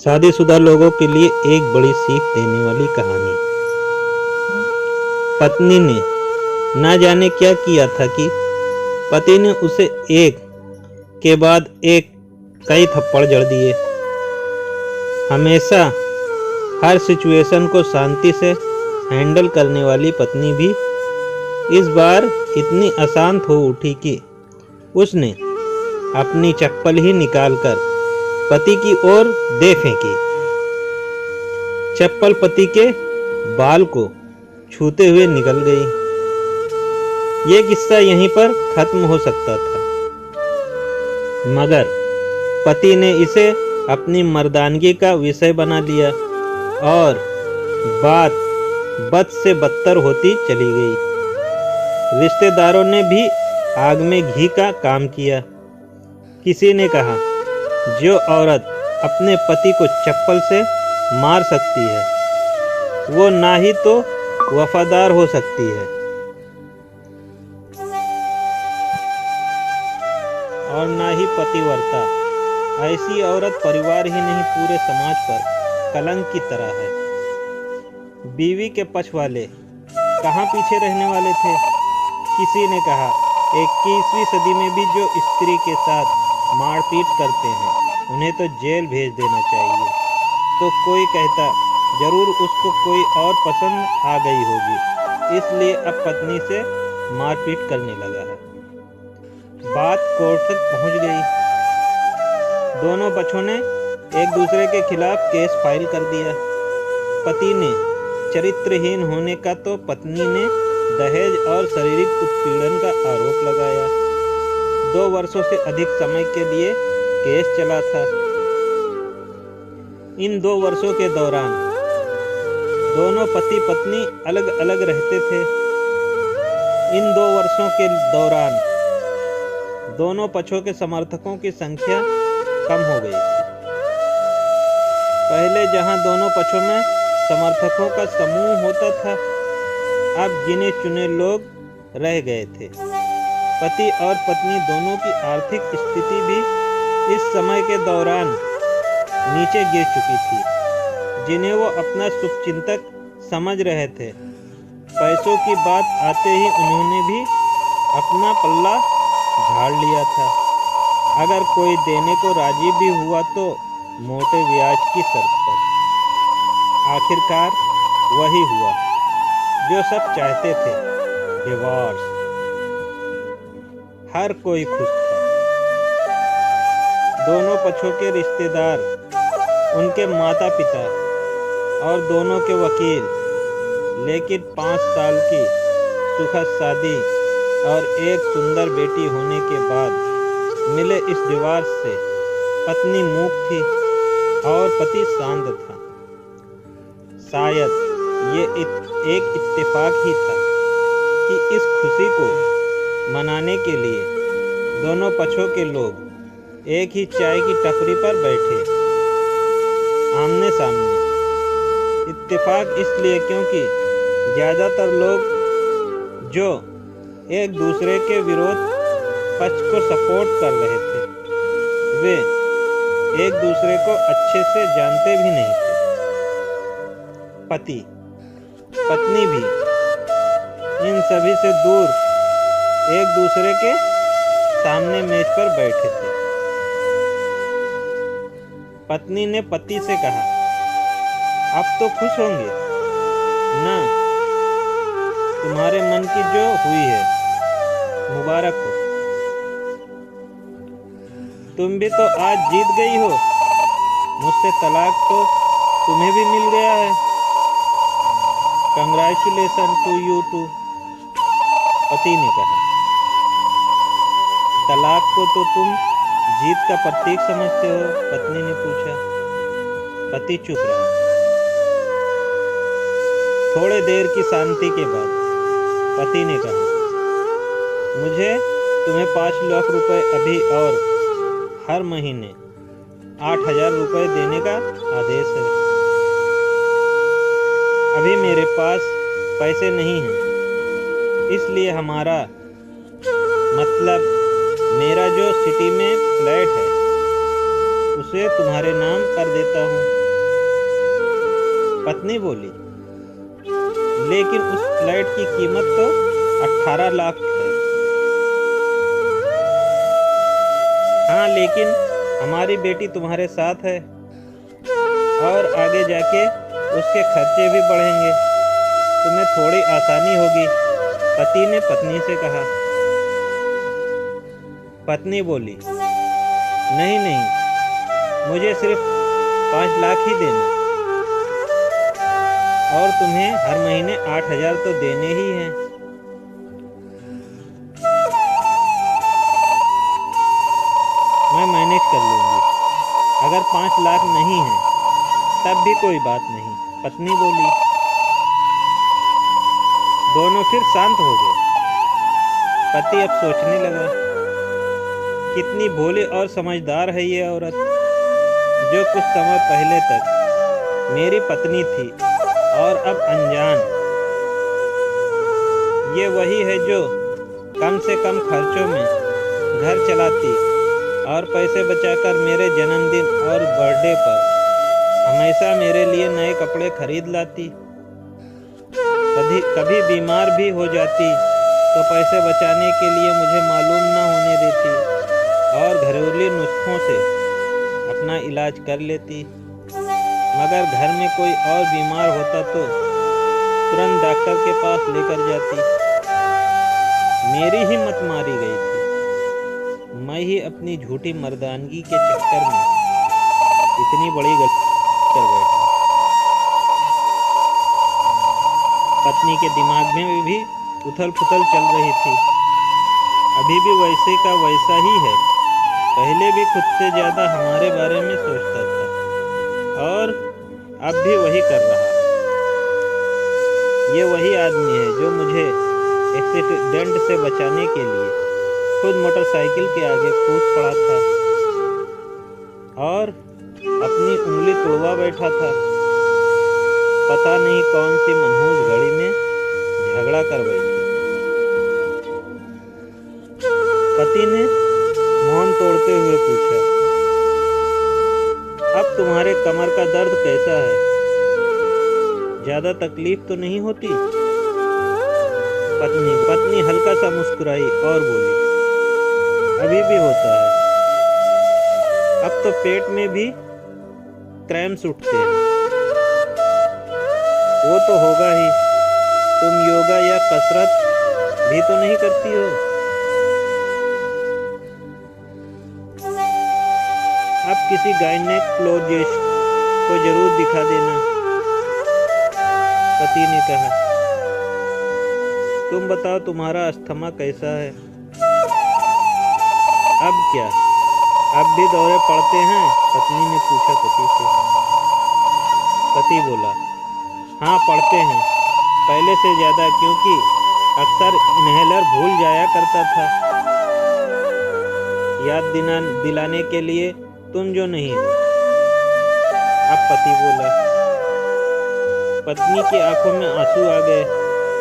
शादीशुदा लोगों के लिए एक बड़ी सीख देने वाली कहानी। पत्नी ने ना जाने क्या किया था कि पति ने उसे एक के बाद एक कई थप्पड़ जड़ दिए। हमेशा हर सिचुएशन को शांति से हैंडल करने वाली पत्नी भी इस बार इतनी अशांत हो उठी कि उसने अपनी चप्पल ही निकालकर पति की ओर दे फेंकी। चप्पल पति के बाल को छूते हुए निकल गई। यह किस्सा यहीं पर खत्म हो सकता था, मगर पति ने इसे अपनी मर्दानगी का विषय बना लिया और बात बद से बदतर होती चली गई। रिश्तेदारों ने भी आग में घी का काम किया। किसी ने कहा, जो औरत अपने पति को चप्पल से मार सकती है वो ना ही तो वफादार हो सकती है और ना ही पतिव्रता। ऐसी औरत परिवार ही नहीं पूरे समाज पर कलंक की तरह है। बीवी के पक्ष वाले कहाँ पीछे रहने वाले थे। किसी ने कहा, 21वीं सदी में भी जो स्त्री के साथ मारपीट करते हैं उन्हें तो जेल भेज देना चाहिए। तो कोई कहता, जरूर उसको कोई और पसंद आ गई होगी, इसलिए अब पत्नी से मारपीट करने लगा है। बात कोर्ट तक पहुंच गई। दोनों पक्षों ने एक दूसरे के खिलाफ केस फाइल कर दिया। पति ने चरित्रहीन होने का तो पत्नी ने दहेज और शारीरिक उत्पीड़न का आरोप लगाया। 2 वर्षों से अधिक समय के लिए केस चला था। इन 2 वर्षों के दौरान दोनों पति पत्नी अलग अलग रहते थे। इन 2 वर्षों के दौरान दोनों पक्षों के समर्थकों की संख्या कम हो गई थी। पहले जहां दोनों पक्षों में समर्थकों का समूह होता था, अब गिने चुने लोग रह गए थे। पति और पत्नी दोनों की आर्थिक स्थिति भी इस समय के दौरान नीचे गिर चुकी थी, जिन्हें वो अपना शुभचिंतक समझ रहे थे। पैसों की बात आते ही उन्होंने भी अपना पल्ला झाड़ लिया था। अगर कोई देने को राजी भी हुआ तो मोटे ब्याज की शर्त पर। आखिरकार वही हुआ जो सब चाहते थे, डिवोर्स। हर कोई खुश था। दोनों पक्षों के रिश्तेदार, उनके माता पिता और दोनों के वकील। लेकिन 5 साल की सुखद शादी और एक सुंदर बेटी होने के बाद मिले इस डिवोर्स से पत्नी मूक थी और पति शांत था। शायद ये एक इत्तेफाक ही था कि इस खुशी को मनाने के लिए दोनों पक्षों के लोग एक ही चाय की टपरी पर बैठे, आमने सामने। इत्तेफाक इसलिए क्योंकि ज़्यादातर लोग जो एक दूसरे के विरोध पक्ष को सपोर्ट कर रहे थे, वे एक दूसरे को अच्छे से जानते भी नहीं थे। पति पत्नी भी इन सभी से दूर एक दूसरे के सामने मेज पर बैठे थे। पत्नी ने पति से कहा, अब तो खुश होंगे ना, तुम्हारे मन की जो हुई है मुबारक हो। तुम भी तो आज जीत गई हो, मुझसे तलाक तो तुम्हें भी मिल गया है। Congratulation to you too. पति ने कहा, तलाक को तो तुम जीत का प्रतीक समझते हो? पत्नी ने पूछा। पति चुप रहा। थोड़े देर की शांति के बाद पति ने कहा, मुझे तुम्हें 5 लाख रुपए अभी और हर महीने 8,000 रुपए देने का आदेश है। अभी मेरे पास पैसे नहीं हैं, इसलिए हमारा मतलब मेरा जो सिटी में फ्लैट है उसे तुम्हारे नाम कर देता हूँ। पत्नी बोली, लेकिन उस फ्लैट की कीमत तो 18 लाख है। हाँ, लेकिन हमारी बेटी तुम्हारे साथ है और आगे जाके उसके खर्चे भी बढ़ेंगे, तुम्हें थोड़ी आसानी होगी, पति ने पत्नी से कहा। पत्नी बोली, नहीं नहीं, मुझे सिर्फ 5 लाख ही देना, और तुम्हें हर महीने 8,000 तो देने ही हैं। मैं मैनेज कर लूंगी, अगर 5 लाख नहीं है तब भी कोई बात नहीं, पत्नी बोली। दोनों फिर शांत हो गए। पति अब सोचने लगा, कितनी भोली और समझदार है ये औरत, जो कुछ समय पहले तक मेरी पत्नी थी और अब अनजान। ये वही है जो कम से कम खर्चों में घर चलाती और पैसे बचाकर मेरे जन्मदिन और बर्थडे पर हमेशा मेरे लिए नए कपड़े खरीद लाती। कभी बीमार भी हो जाती तो पैसे बचाने के लिए मुझे मालूम न होने देती और घरेलू नुस्खों से अपना इलाज कर लेती। मगर घर में कोई और बीमार होता तो तुरंत डॉक्टर के पास लेकर जाती। मेरी हिम्मत मारी गई थी। मैं ही अपनी झूठी मर्दानगी के चक्कर में इतनी बड़ी गलती कर बैठा। पत्नी के दिमाग में भी उथल पुथल चल रही थी। अभी भी वैसे का वैसा ही है, पहले भी खुद से ज़्यादा हमारे बारे में सोचता था और अब भी वही कर रहा। ये वही आदमी है जो मुझे एक्सीडेंट से बचाने के लिए खुद मोटरसाइकिल के आगे कूद पड़ा था और अपनी उंगली तुड़वा बैठा था। पता नहीं कौन सी मनहूस घड़ी में झगड़ा कर बैठी। पति ने मौन तोड़ते हुए पूछा, अब तुम्हारे कमर का दर्द कैसा है? ज्यादा तकलीफ तो नहीं होती? पत्नी हल्का सा मुस्कुराई और बोली, अभी भी होता है। अब तो पेट में भी क्रैम्स उठते हैं। वो तो होगा ही, तुम योगा या कसरत भी तो नहीं करती हो। अब किसी गायनेकोलॉजिस्ट को जरूर दिखा देना, पति ने कहा। तुम बताओ तुम्हारा अस्थमा कैसा है? अब क्या, अब भी दौरे पड़ते हैं? पत्नी ने पूछा पति से। पति बोला, हाँ पड़ते हैं, पहले से ज़्यादा, क्योंकि अक्सर इन्हेलर भूल जाया करता था। याद दिलाने के लिए तुम जो नहीं हो। अब पति बोला। पत्नी की आंखों में आंसू आ गए।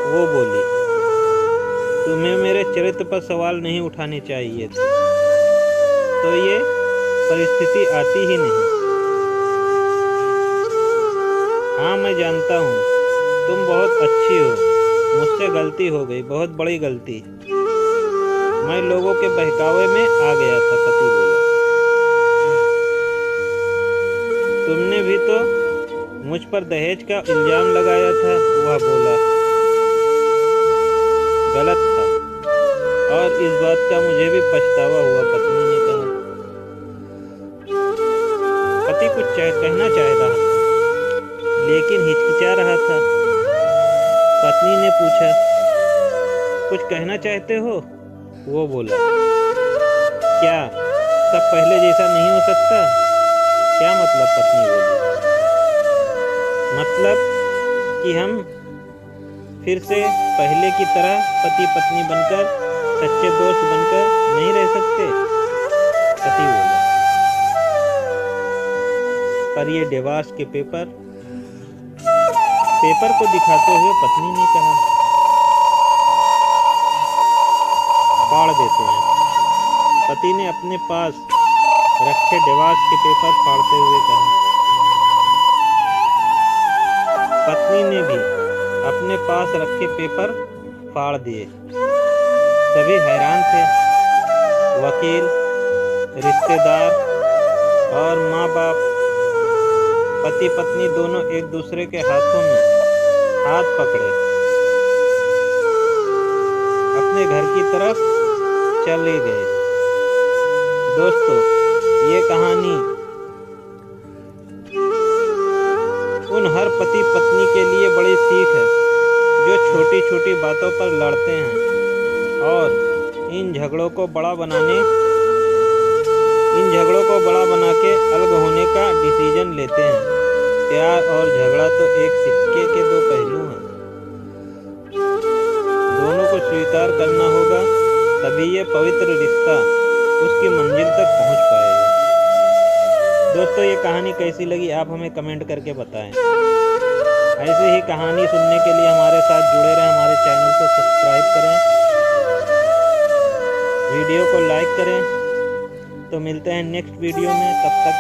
वो बोली, तुम्हें मेरे चरित्र पर सवाल नहीं उठाने चाहिए थे, तो ये परिस्थिति आती ही नहीं। हाँ मैं जानता हूँ, तुम बहुत अच्छी हो, मुझसे गलती हो गई, बहुत बड़ी गलती। मैं लोगों के बहकावे में आ गया था, पति बोला। तुमने भी तो मुझ पर दहेज का इल्जाम लगाया था, वह बोला। गलत था और इस बात का मुझे भी पछतावा हुआ, पत्नी ने कहा। पति कुछ कहना चाह रहा था लेकिन हिचकिचा रहा था। पत्नी ने पूछा, कुछ कहना चाहते हो? वो बोला, क्या सब पहले जैसा नहीं हो सकता? क्या मतलब? पत्नी बोली, मतलब कि हम फिर से पहले की तरह पति पत्नी बनकर, सच्चे दोस्त बनकर नहीं रह सकते? पति बोला। पर ये डिवोर्स के पेपर को दिखाते हुए पत्नी ने कहा, फाड़ देते हैं। पति ने अपने पास रखे डिवोर्स के पेपर फाड़ते हुए कहा। पत्नी ने भी अपने पास रखे पेपर फाड़ दिए। सभी हैरान थे। वकील, रिश्तेदार और माँ बाप, पति पत्नी दोनों एक दूसरे के हाथों में हाथ पकड़े अपने घर की तरफ चले गए। दोस्तों, ये कहानी उन हर पति पत्नी के लिए बड़ी सीख है जो छोटी छोटी बातों पर लड़ते हैं और इन झगड़ों को बड़ा बना के अलग होने का डिसीजन लेते हैं। प्यार और झगड़ा तो एक सिक्के के दो पहलू हैं। दोनों को स्वीकार करना होगा, तभी ये पवित्र रिश्ता उसकी मंजिल तक पहुंच पाएगा। दोस्तों, ये कहानी कैसी लगी आप हमें कमेंट करके बताएं। ऐसे ही कहानी सुनने के लिए हमारे साथ जुड़े रहें। हमारे चैनल को सब्सक्राइब करें, वीडियो को लाइक करें। तो मिलते हैं नेक्स्ट वीडियो में। तब तक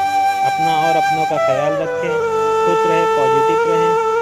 अपना और अपनों का ख्याल रखें। खुश रहें, पॉजिटिव रहें।